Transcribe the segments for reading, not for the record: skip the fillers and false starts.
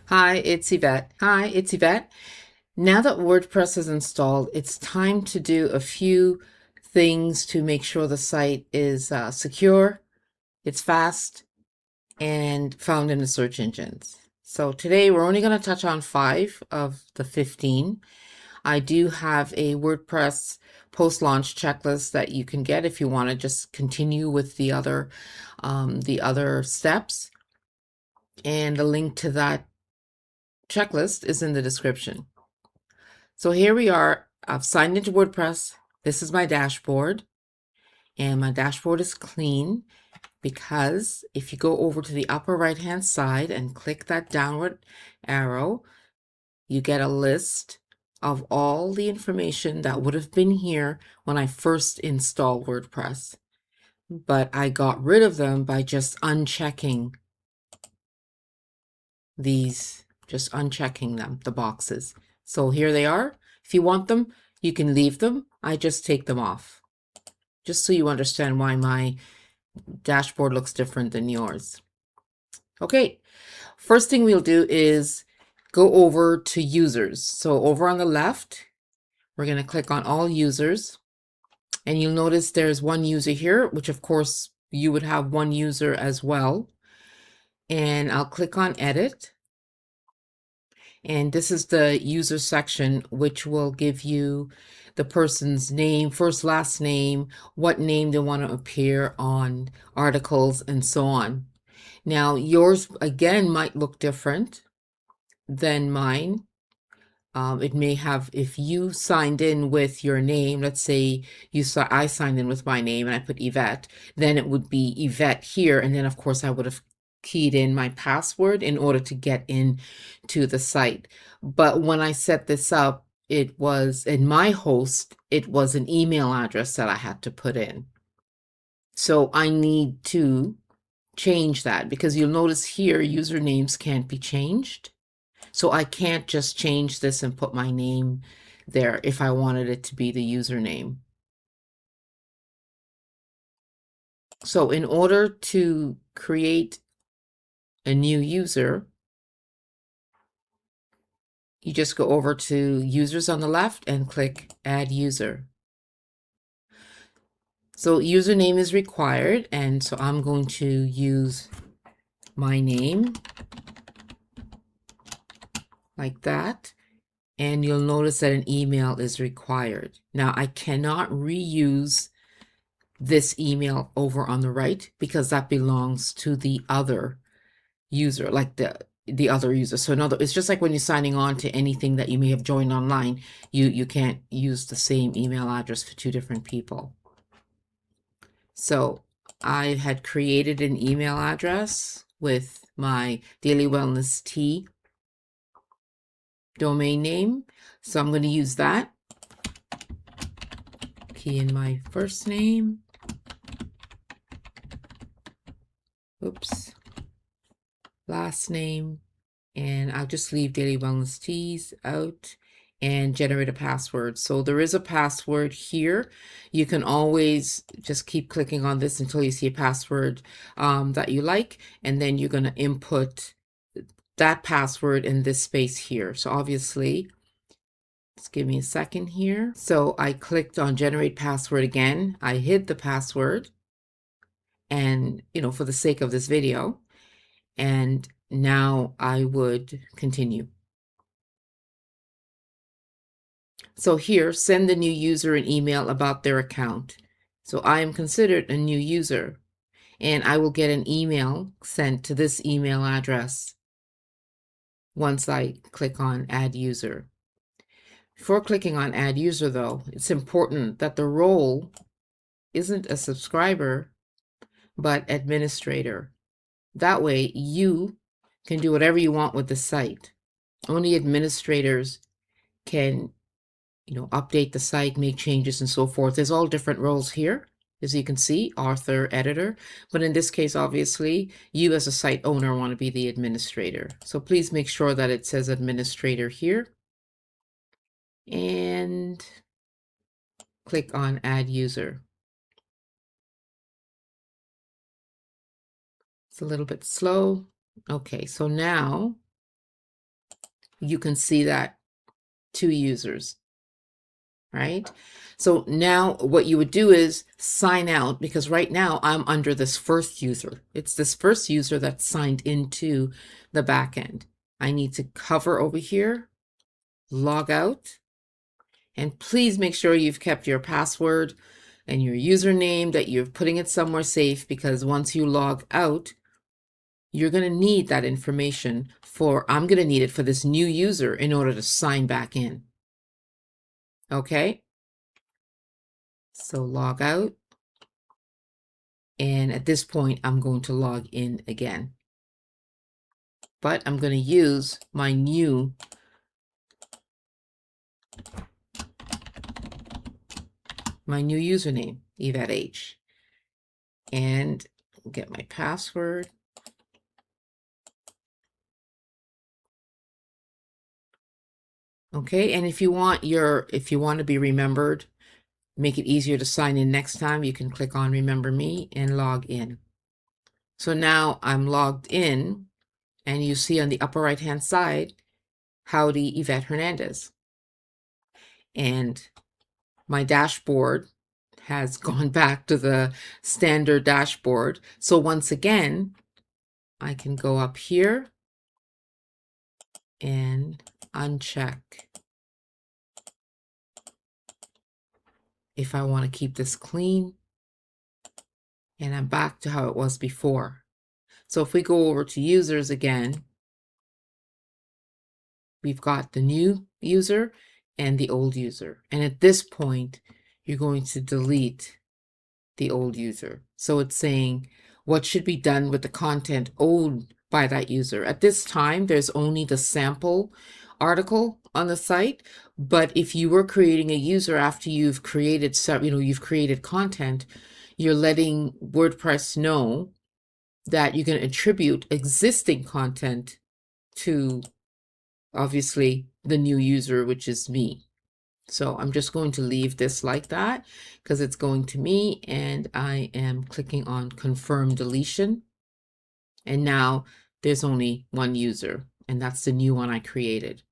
Hi, it's Yvette. Now that WordPress is installed, it's time to do a few things to make sure the site is secure, it's fast, and found in the search engines. So today we're only going to touch on 5 of the 15. I do have a WordPress post-launch checklist that you can get if you want to just continue with the other steps, and the link to that checklist is in the description. So here we are. I've signed into WordPress. This is my dashboard, and my dashboard is clean because if you go over to the upper right hand side and click that downward arrow, you get a list of all the information that would have been here when I first installed WordPress. But I got rid of them by just unchecking them, the boxes. So here they are. If you want them, you can leave them. I just take them off, just so you understand why my dashboard looks different than yours. Okay, first thing we'll do is go over to users. So over on the left, we're going to click on all users, and you'll notice there's one user here, which of course you would have one user as well. And I'll click on edit. And this is the user section, which will give you the person's name, first, last name, what name they want to appear on articles, and so on. Now, yours again might look different than mine. It may have, if you signed in with your name, let's say I signed in with my name and I put Yvette, then it would be Yvette here. And then of course I would have keyed in my password in order to get in to the site. But when I set this up, it was in my host, it was an email address that I had to put in. So I need to change that, because you'll notice here usernames can't be changed. So I can't just change this and put my name there if I wanted it to be the username. So in order to create a new user, you just go over to users on the left and click add user. So username is required, and so I'm going to use my name like that. And you'll notice that an email is required. Now I cannot reuse this email over on the right because that belongs to the other user, like the other user. So it's just like when you're signing on to anything that you may have joined online, you can't use the same email address for two different people. So I had created an email address with my Daily Wellness Tea domain name. So I'm going to use that. Key in my first name. Oops. Last name. And I'll just leave Daily Wellness Teas out and generate a password. So there is a password here. You can always just keep clicking on this until you see a password that you like, and then you're going to input that password in this space here. So obviously, just give me a second here. So I clicked on generate password again. I hid the password, and for the sake of this video, and now I would continue. So here, send the new user an email about their account. So I am considered a new user, and I will get an email sent to this email address once I click on add user. Before clicking on add user though, it's important that the role isn't a subscriber, but administrator. That way you can do whatever you want with the site. Only administrators can update the site, make changes, and so forth. There's all different roles here, as you can see, author, editor. But in this case, obviously, you as a site owner want to be the administrator. So please make sure that it says administrator here. And click on add user. It's a little bit slow. Okay, so now you can see that 2 users, right? So now what you would do is sign out, because right now I'm under this first user. It's this first user that's signed into the backend. I need to hover over here, log out, and please make sure you've kept your password and your username, that you're putting it somewhere safe, because once you log out, you're going to need that information I'm going to need it for this new user in order to sign back in. Okay? So log out. And at this point, I'm going to log in again. But I'm going to use my new username, Yvette H. And get my password. Okay, and if you want to be remembered, make it easier to sign in next time, you can click on Remember Me and log in. So now I'm logged in, and you see on the upper right hand side, Howdy Yvette Hernandez. And my dashboard has gone back to the standard dashboard. So once again, I can go up here and uncheck if I want to keep this clean. And I'm back to how it was before. So if we go over to users again, we've got the new user and the old user. And at this point, you're going to delete the old user. So it's saying what should be done with the content owned by that user. At this time, there's only the sample article on the site, but if you were creating a user after you've created you've created content, you're letting WordPress know that you can attribute existing content to, obviously, the new user, which is me. So I'm just going to leave this like that because it's going to me, and I am clicking on confirm deletion. And now there's only one user, and that's the new one I created.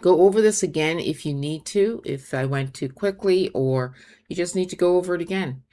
Go over this again if you need to, if I went too quickly, or you just need to go over it again.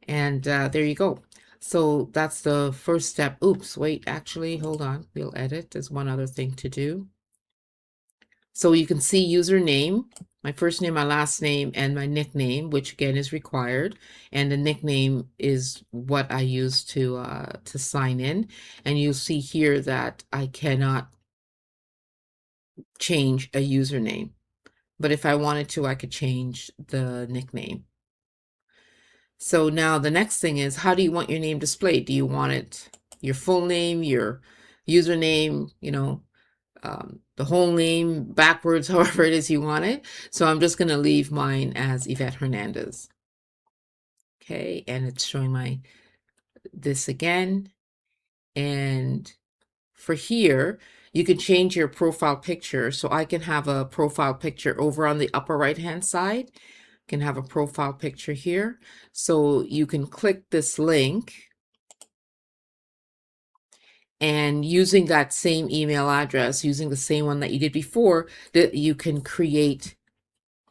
And there you go. So that's the first step. Oops, wait, actually, hold on. We'll edit. There's one other thing to do. So you can see username, my first name, my last name, and my nickname, which again is required. And the nickname is what I use to sign in. And you'll see here that I cannot change a username. But if I wanted to, I could change the nickname. So now the next thing is, how do you want your name displayed? Do you want it your full name, your username, the whole name backwards, however it is you want it? So I'm just going to leave mine as Yvette Hernandez. Okay, and it's showing this again. And for here, you can change your profile picture. So I can have a profile picture over on the upper right hand side. Can have a profile picture here. So you can click this link, and using that same email address, using the same one that you did before, that you can create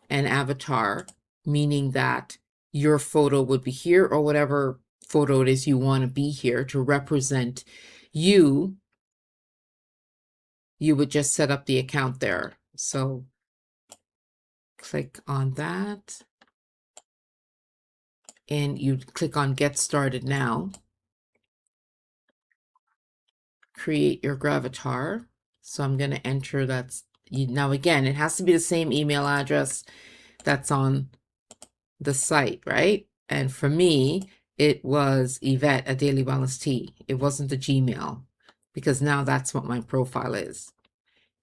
an avatar, meaning that your photo would be here, or whatever photo it is you want to be here to represent you. You would just set up the account there. So click on that, and you click on Get Started Now. Create your gravatar. So I'm going to enter now again, it has to be the same email address that's on the site, right? And for me, it was Yvette at Daily Wellness Tea. It wasn't the Gmail, because now that's what my profile is.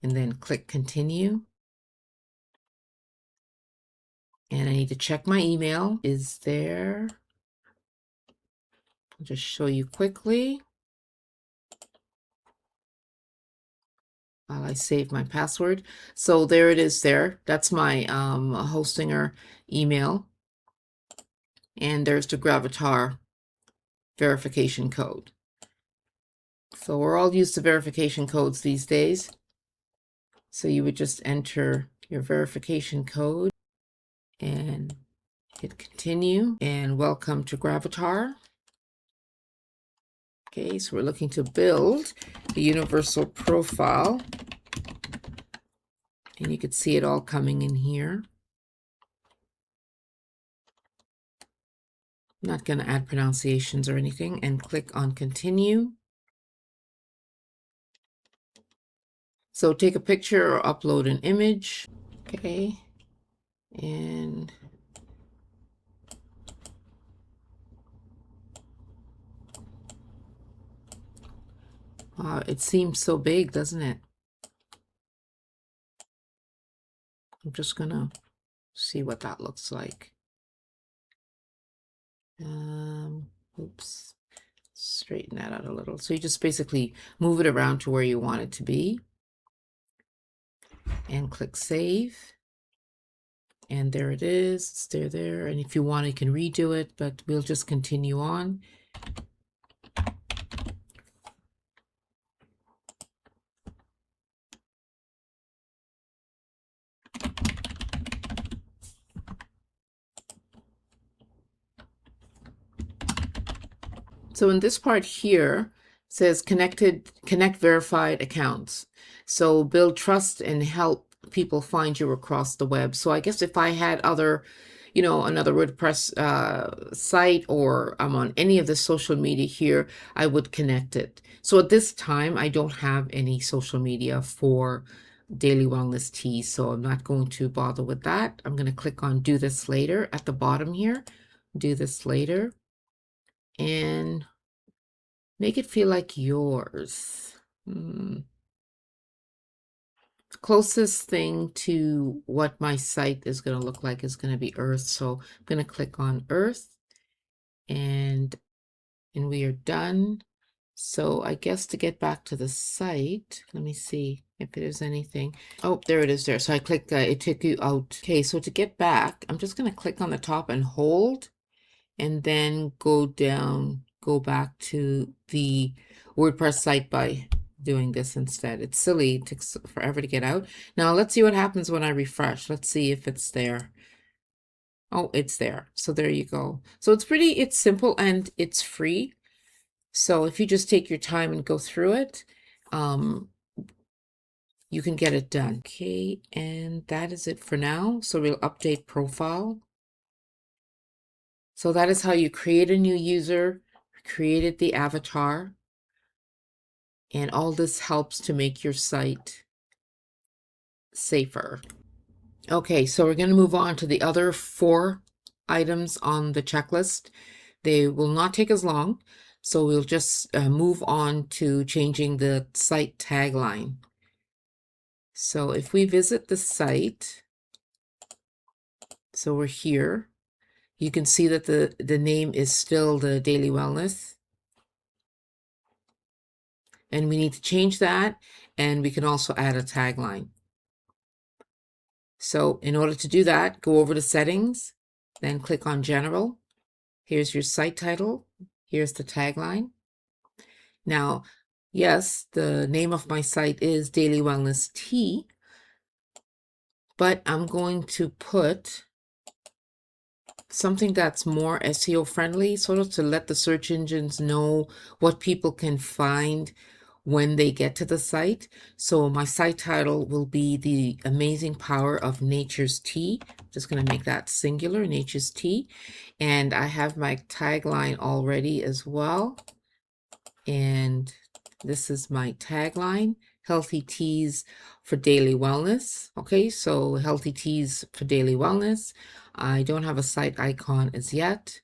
And then click continue. And I need to check my email. Is there? I'll just show you quickly while I save my password. So there it is there. That's my Hostinger email. And there's the gravatar verification code. So we're all used to verification codes these days. So you would just enter your verification code and hit continue, and welcome to Gravatar. Okay, so we're looking to build the universal profile, and you can see it all coming in here. I'm not going to add pronunciations or anything, and click on continue. So take a picture or upload an image. Okay, and wow, it seems so big, doesn't it? I'm just gonna see what that looks like. Oops, straighten that out a little. So you just basically move it around to where you want it to be and click save. And there it is, it's there. And if you want, you can redo it, but we'll just continue on. So in this part here, it says connect verified accounts. So build trust and help people find you across the web. So I guess if I had other, another WordPress site, or I'm on any of the social media here, I would connect it. So at this time, I don't have any social media for Daily Wellness Tea, so I'm not going to bother with that. I'm going to click on do this later at the bottom here, do this later, and make it feel like yours. Closest thing to what my site is going to look like is going to be Earth. So I'm going to click on Earth, and we are done. So I guess to get back to the site, let me see if there's anything. Oh, there it is there. So I click, it took you out. Okay, so to get back, I'm just going to click on the top and hold, and then go down, go back to the WordPress site by doing this instead. It's silly, it takes forever to get out. Now let's see what happens when I refresh. Let's see if it's there. Oh, it's there. So there you go. So it's simple and it's free. So if you just take your time and go through it, you can get it done. Okay, and that is it for now. So we'll update profile. So that is how you create a new user, created the avatar, and all this helps to make your site safer. Okay, so we're going to move on to the other 4 items on the checklist. They will not take as long, so we'll just move on to changing the site tagline. So if we visit the site, so we're here, you can see that the name is still the Daily Wellness. And we need to change that, and we can also add a tagline. So in order to do that, go over to settings, then click on general. Here's your site title. Here's the tagline. Now, yes, the name of my site is Daily Wellness Tea, but I'm going to put something that's more SEO friendly, sort of to let the search engines know what people can find when they get to the site. So my site title will be The Amazing Power of Nature's Tea. Just going to make that singular, Nature's Tea. And I have my tagline already as well. And this is my tagline, Healthy Teas for Daily Wellness. Okay, so Healthy Teas for Daily Wellness. I don't have a site icon as yet.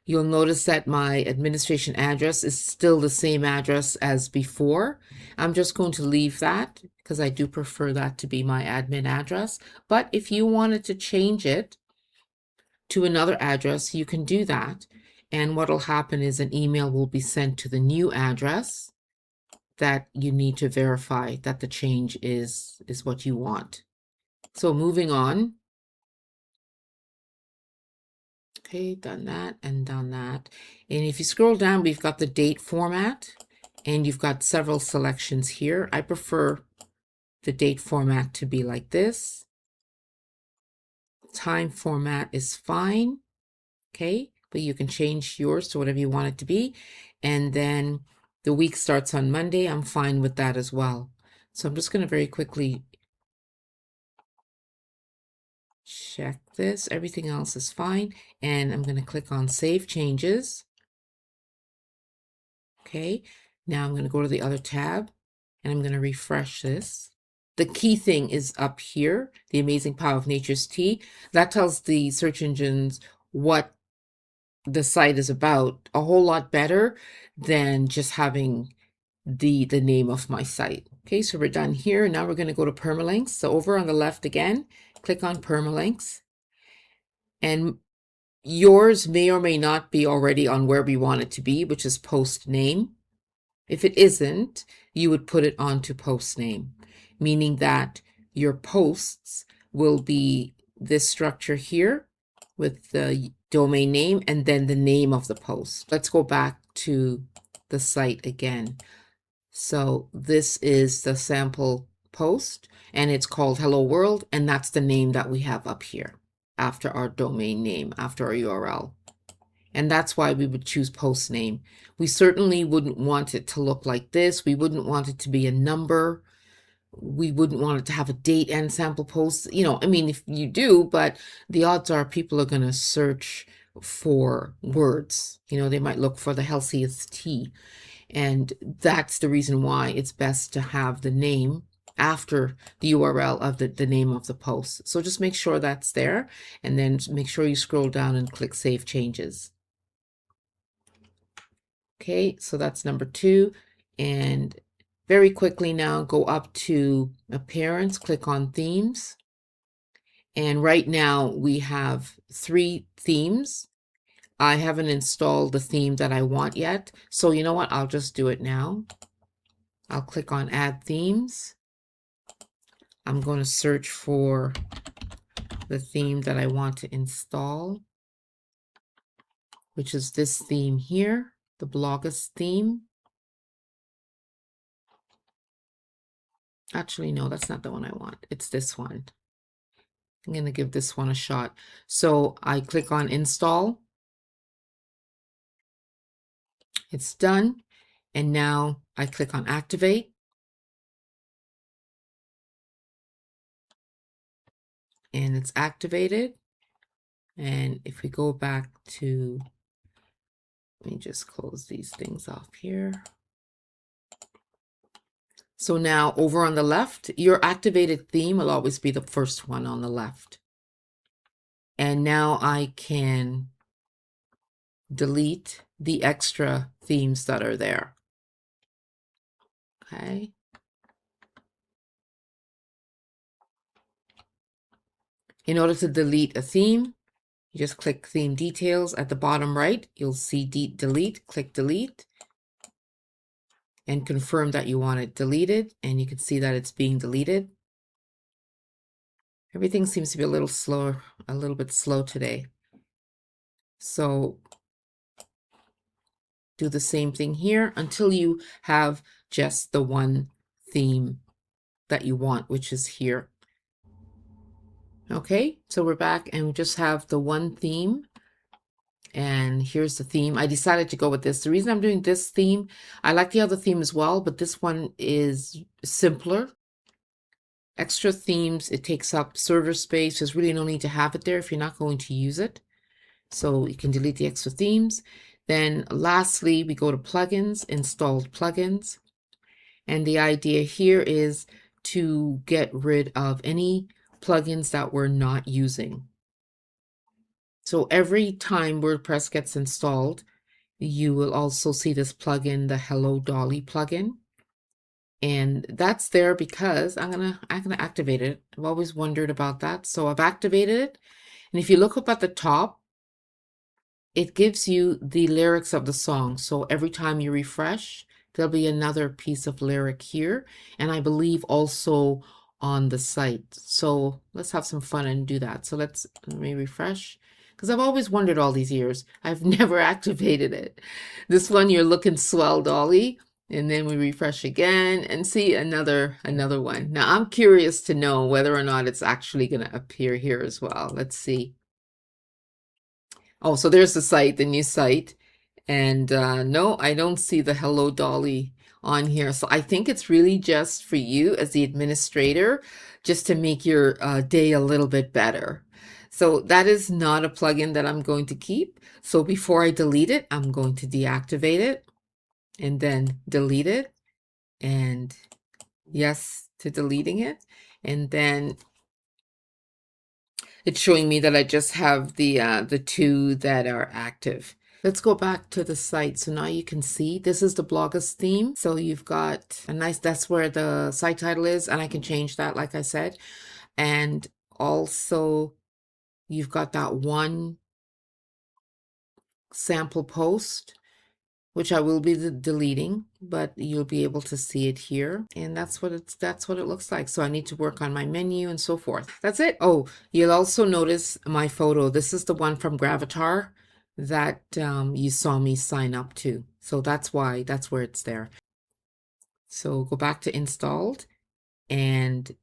You'll notice that my administration address is still the same address as before. I'm just going to leave that because I do prefer that to be my admin address. But if you wanted to change it to another address, you can do that. And what will happen is an email will be sent to the new address that you need to verify that the change is what you want. So moving on. Okay, done that and done that. And if you scroll down, we've got the date format, and you've got several selections here. I prefer the date format to be like this. Time format is fine. Okay, but you can change yours to whatever you want it to be. And then the week starts on Monday. I'm fine with that as well. So I'm just going to very quickly check this. Everything else is fine. And I'm going to click on Save Changes. Okay, now I'm going to go to the other tab and I'm going to refresh this. The key thing is up here, the amazing power of nature's tea. That tells the search engines what the site is about a whole lot better than just having the name of my site. Okay, so we're done here. Now we're going to go to permalinks. So over on the left again, click on permalinks. And yours may or may not be already on where we want it to be, which is post name. If it isn't, you would put it onto post name, meaning that your posts will be this structure here with the domain name and then the name of the post. Let's go back to the site again. So this is the sample post and it's called Hello World, and that's the name that we have up here after our domain name, after our URL. And that's why we would choose post name. We certainly wouldn't want it to look like this. We wouldn't want it to be a number. We wouldn't want it to have a date and sample posts. You know, I mean, if you do, but the odds are people are going to search for words. You know, they might look for the healthiest tea. And that's the reason why it's best to have the name after the URL of the name of the post. So just make sure that's there, and then make sure you scroll down and click Save Changes. Okay, so that's number 2. And very quickly now go up to Appearance, click on Themes. And right now we have 3 themes. I haven't installed the theme that I want yet. So you know what? I'll just do it now. I'll click on Add Themes. I'm going to search for the theme that I want to install, which is this theme here, the Bloggers theme. Actually, no, that's not the one I want. It's this one. I'm going to give this one a shot. So I click on Install. It's done. And now I click on Activate. And it's activated. And if we go back to, let me just close these things off here. So now over on the left, your activated theme will always be the first one on the left. And now I can delete the extra themes that are there. Okay. In order to delete a theme, you just click Theme Details at the bottom right. You'll see Delete. Click Delete and confirm that you want it deleted, and you can see that it's being deleted. Everything seems to be a little slower, a little bit slow today. So do the same thing here until you have just the one theme that you want, which is here. Okay, so we're back and we just have the one theme. And here's the theme. I decided to go with this. The reason I'm doing this theme, I like the other theme as well, but this one is simpler. Extra themes, it takes up server space. There's really no need to have it there if you're not going to use it. So you can delete the extra themes. Then lastly, we go to plugins, installed plugins. And the idea here is to get rid of any plugins that we're not using. So every time WordPress gets installed, you will also see this plugin, the Hello Dolly plugin. And that's there because I'm gonna activate it. I've always wondered about that. So I've activated it. And if you look up at the top, it gives you the lyrics of the song. So every time you refresh, there'll be another piece of lyric here. And I believe also on the site. So let's have some fun and do that. So let me refresh. Because I've always wondered all these years. I've never activated it. This one, You're Looking Swell, Dolly. And then we refresh again and see another one. Now I'm curious to know whether or not it's actually going to appear here as well. Let's see. Oh, so there's the site, the new site. And no, I don't see the Hello Dolly on here. So I think it's really just for you as the administrator, just to make your day a little bit better. So that is not a plugin that I'm going to keep. So before I delete it, I'm going to deactivate it and then delete it. And yes to deleting it. And then it's showing me that I just have the two that are active. Let's go back to the site. So now you can see this is the Bloggers theme. So you've got a nice, that's where the site title is, and I can change that, like I said. And also you've got that one sample post, which I will be deleting, but you'll be able to see it here. And that's what it looks like. So I need to work on my menu and so forth. That's it. Oh, you'll also notice my photo. This is the one from Gravatar that you saw me sign up to. So that's where it's there. So go back to installed, and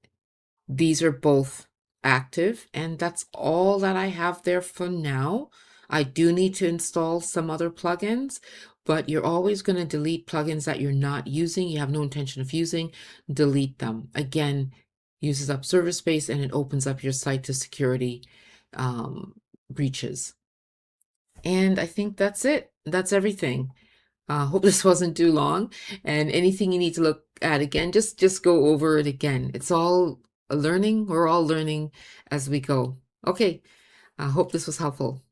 these are both active, and that's all that I have there for now. I do need to install some other plugins, but you're always going to delete plugins that you're not using, you have no intention of using. Delete them. Again, uses up server space, and it opens up your site to security breaches. And I think that's it. That's everything. Hope this wasn't too long. And anything you need to look at again, just go over it again. It's all learning. We're all learning as we go. Okay. I hope this was helpful.